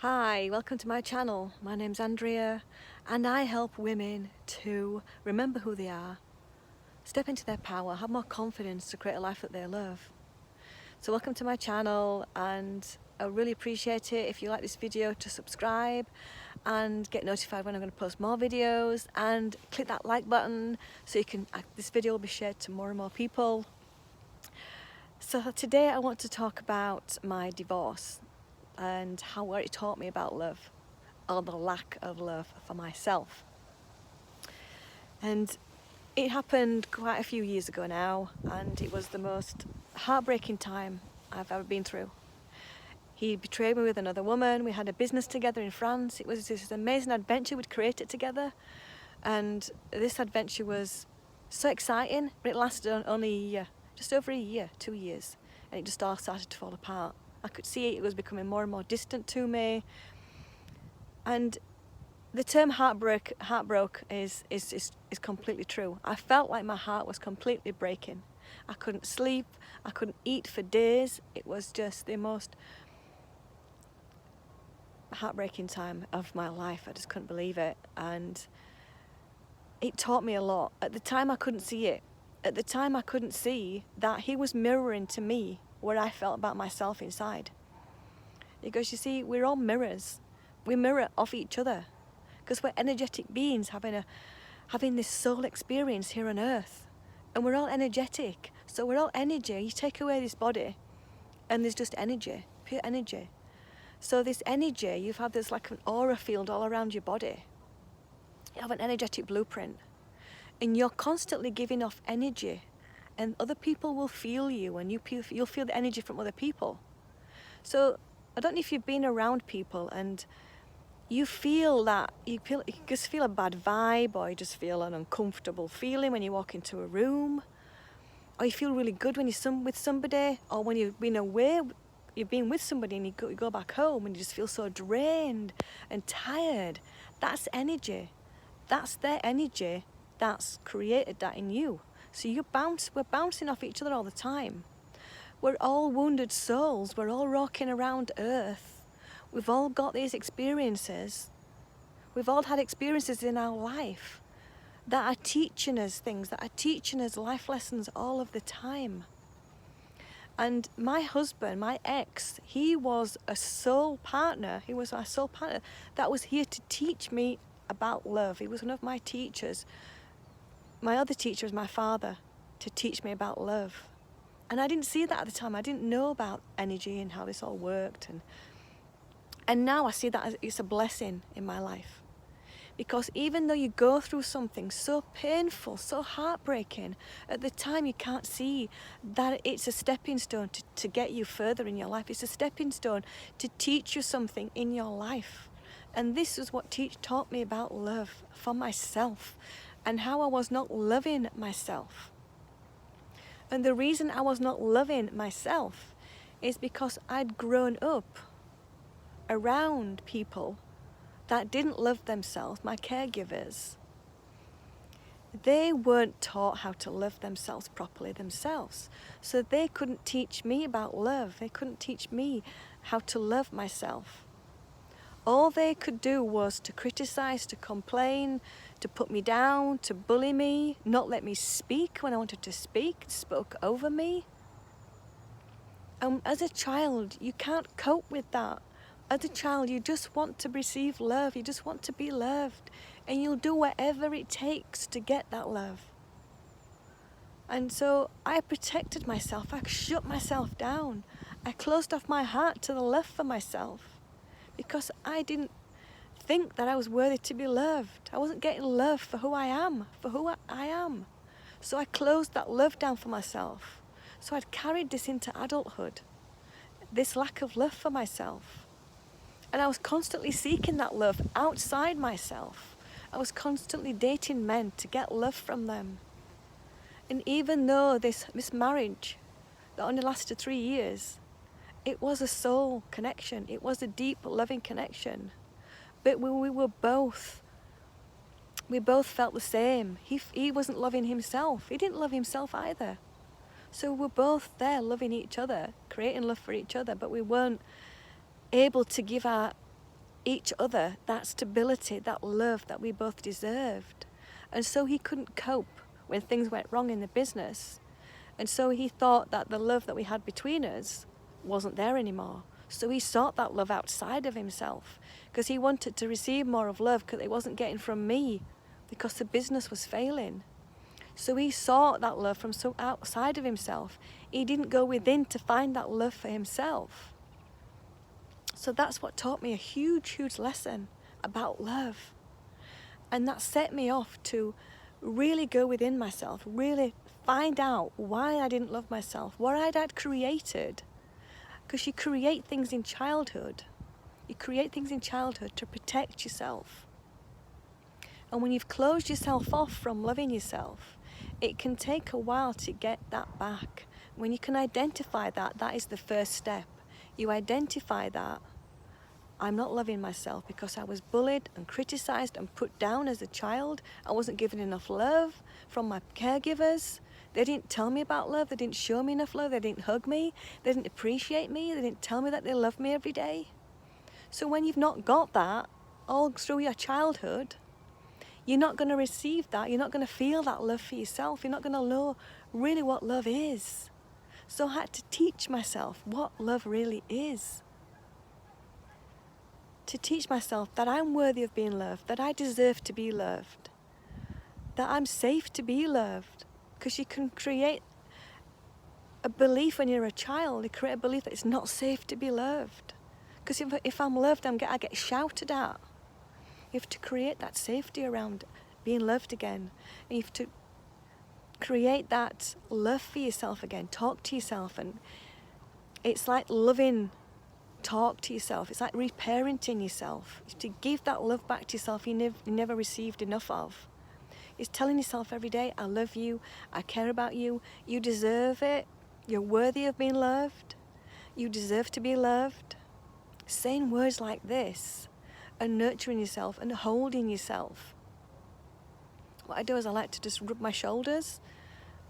Hi, welcome to my channel. My name's Andrea and I help women to remember who they are, step into their power, have more confidence to create a life that they love. So welcome to my channel, and I really appreciate it if you like this video to subscribe and get notified when I'm going to post more videos, and click that like button so this video will be shared to more and more people. So today I want to talk about my divorce and how it taught me about love, or the lack of love for myself. And it happened quite a few years ago now, and it was the most heartbreaking time I've ever been through. He betrayed me with another woman. We had a business together in France. It was this amazing adventure we'd created together, and this adventure was so exciting, but it lasted only a year, just over a year, 2 years, and it just all started to fall apart. I could see it was becoming more and more distant to me. And the term heartbroke is completely true. I felt like my heart was completely breaking. I couldn't sleep, I couldn't eat for days. It was just the most heartbreaking time of my life. I just couldn't believe it, and it taught me a lot. At the time I couldn't see it. At the time I couldn't see that he was mirroring to me what I felt about myself inside. Because you see, we're all mirrors. We mirror off each other, because we're energetic beings having this soul experience here on earth, and we're all energetic. So we're all energy. You take away this body and there's just energy, pure energy. So this energy, you've had this like an aura field all around your body. You have an energetic blueprint, and you're constantly giving off energy, and other people will feel you, and you'll feel the energy from other people. So I don't know if you've been around people and you feel that, you just feel a bad vibe, or you just feel an uncomfortable feeling when you walk into a room, or you feel really good when you're with somebody, or when you've been away, you've been with somebody and you go back home and you just feel so drained and tired. That's energy. That's their energy that's created that in you. So we're bouncing off each other all the time. We're all wounded souls. We're all rocking around earth. We've all got these experiences. We've all had experiences in our life that are teaching us things, that are teaching us life lessons all of the time. And my husband, my ex, he was a soul partner. He was my soul partner that was here to teach me about love. He was one of my teachers. My other teacher was my father, to teach me about love. And I didn't see that at the time. I didn't know about energy and how this all worked. And now I see that as it's a blessing in my life. Because even though you go through something so painful, so heartbreaking, at the time you can't see that it's a stepping stone to get you further in your life. It's a stepping stone to teach you something in your life. And this is what taught me about love for myself, and how I was not loving myself. And the reason I was not loving myself is because I'd grown up around people that didn't love themselves, my caregivers. They weren't taught how to love themselves properly themselves. So they couldn't teach me about love. They couldn't teach me how to love myself. All they could do was to criticize, to complain, to put me down, to bully me, not let me speak when I wanted to speak, spoke over me. And as a child, you can't cope with that. As a child, you just want to receive love. You just want to be loved. And you'll do whatever it takes to get that love. And so I protected myself. I shut myself down. I closed off my heart to the love for myself, because I didn't think that I was worthy to be loved. I wasn't getting love for who I am, So I closed that love down for myself. So I'd carried this into adulthood, this lack of love for myself. And I was constantly seeking that love outside myself. I was constantly dating men to get love from them. And even though this marriage that only lasted 3 years, it was a soul connection. It was a deep, loving connection. But we both felt the same. He wasn't loving himself. He didn't love himself either. So we're both there loving each other, creating love for each other, but we weren't able to give our each other that stability, that love that we both deserved. And so he couldn't cope when things went wrong in the business. And so he thought that the love that we had between us wasn't there anymore. So he sought that love outside of himself because he wanted to receive more of love because it wasn't getting from me because the business was failing. So he sought that love from so outside of himself. He didn't go within to find that love for himself. So that's what taught me a huge, huge lesson about love. And that set me off to really go within myself, really find out why I didn't love myself, what I'd created. Because you create things in childhood. You create things in childhood to protect yourself. And when you've closed yourself off from loving yourself, it can take a while to get that back. When you can identify that, that is the first step. You identify that I'm not loving myself because I was bullied and criticized and put down as a child. I wasn't given enough love from my caregivers. They didn't tell me about love. They didn't show me enough love. They didn't hug me. They didn't appreciate me. They didn't tell me that they loved me every day. So when you've not got that all through your childhood, you're not going to receive that. You're not going to feel that love for yourself. You're not going to know really what love is. So I had to teach myself what love really is. To teach myself that I'm worthy of being loved, that I deserve to be loved, that I'm safe to be loved. Because you can create a belief when you're a child, you create a belief that it's not safe to be loved. Because if I'm loved, I get shouted at. You have to create that safety around being loved again. And you have to create that love for yourself again. Talk to yourself. And it's like loving talk to yourself. It's like reparenting yourself. It's to give that love back to yourself you never received enough of. It's telling yourself every day, I love you, I care about you, you deserve it, you're worthy of being loved, you deserve to be loved. Saying words like this and nurturing yourself and holding yourself. What I do is I like to just rub my shoulders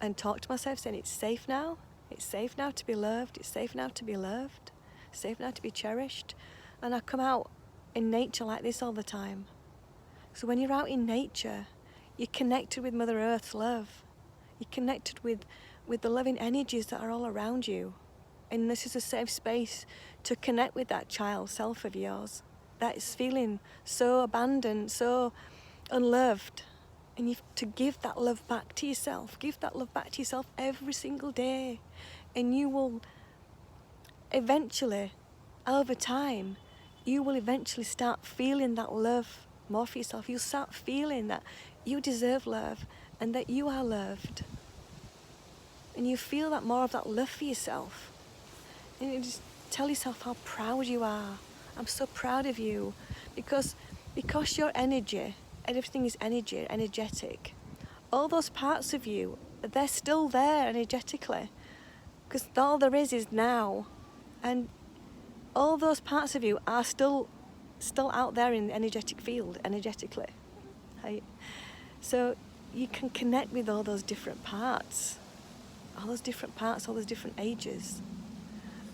and talk to myself saying it's safe now to be loved, it's safe now to be loved, it's safe now to be cherished. And I come out in nature like this all the time. So when you're out in nature, you're connected with Mother Earth's love. You're connected with the loving energies that are all around you. And this is a safe space to connect with that child self of yours that is feeling so abandoned, so unloved. And you have to give that love back to yourself. Give that love back to yourself every single day. And you will eventually, over time, you will eventually start feeling that love more for yourself. You'll start feeling that you deserve love and that you are loved. And you feel that more of that love for yourself. And you just tell yourself how proud you are. I'm so proud of you. Because your energy, everything is energy, energetic. All those parts of you, they're still there energetically. Because all there is now. And all those parts of you are still out there in the energetic field, energetically. Right? So you can connect with all those different parts. All those different parts, all those different ages.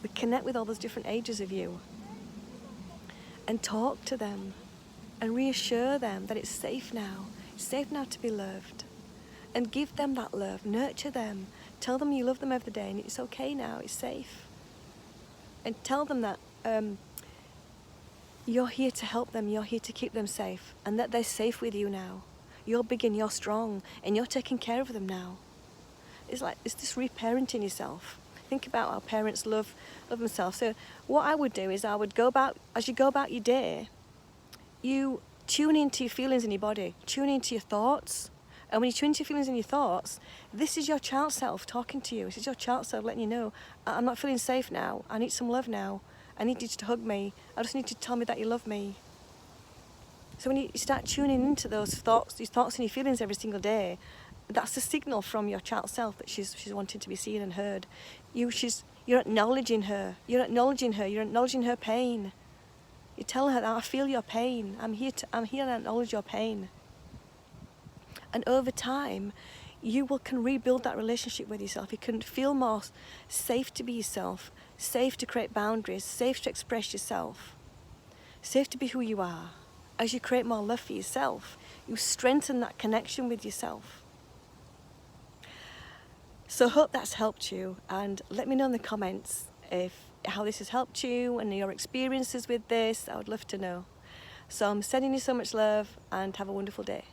We connect with all those different ages of you. And talk to them. And reassure them that it's safe now. It's safe now to be loved. And give them that love. Nurture them. Tell them you love them every day and it's okay now, it's safe. And tell them that you're here to help them, you're here to keep them safe, and that they're safe with you now. You're big and you're strong, and you're taking care of them now. It's this reparenting yourself. Think about how parents love themselves. So what I would do is as you go about your day, you tune into your feelings in your body, tune into your thoughts. And when you tune into your feelings and your thoughts, this is your child self talking to you. This is your child self letting you know, I'm not feeling safe now. I need some love now. I need you to hug me. I just need you to tell me that you love me. So when you start tuning into those thoughts, these thoughts and your feelings every single day, that's the signal from your child self that she's wanting to be seen and heard. You're acknowledging her. You're acknowledging her. You're acknowledging her pain. You tell her that I feel your pain. I'm here to acknowledge your pain. And over time, you can rebuild that relationship with yourself. You can feel more safe to be yourself, safe to create boundaries, safe to express yourself, Safe to be who you are. As you create more love for yourself, you strengthen that connection with yourself. So I hope that's helped you, and let me know in the comments how this has helped you and your experiences with this. I would love to know. So I'm sending you so much love, and have a wonderful day.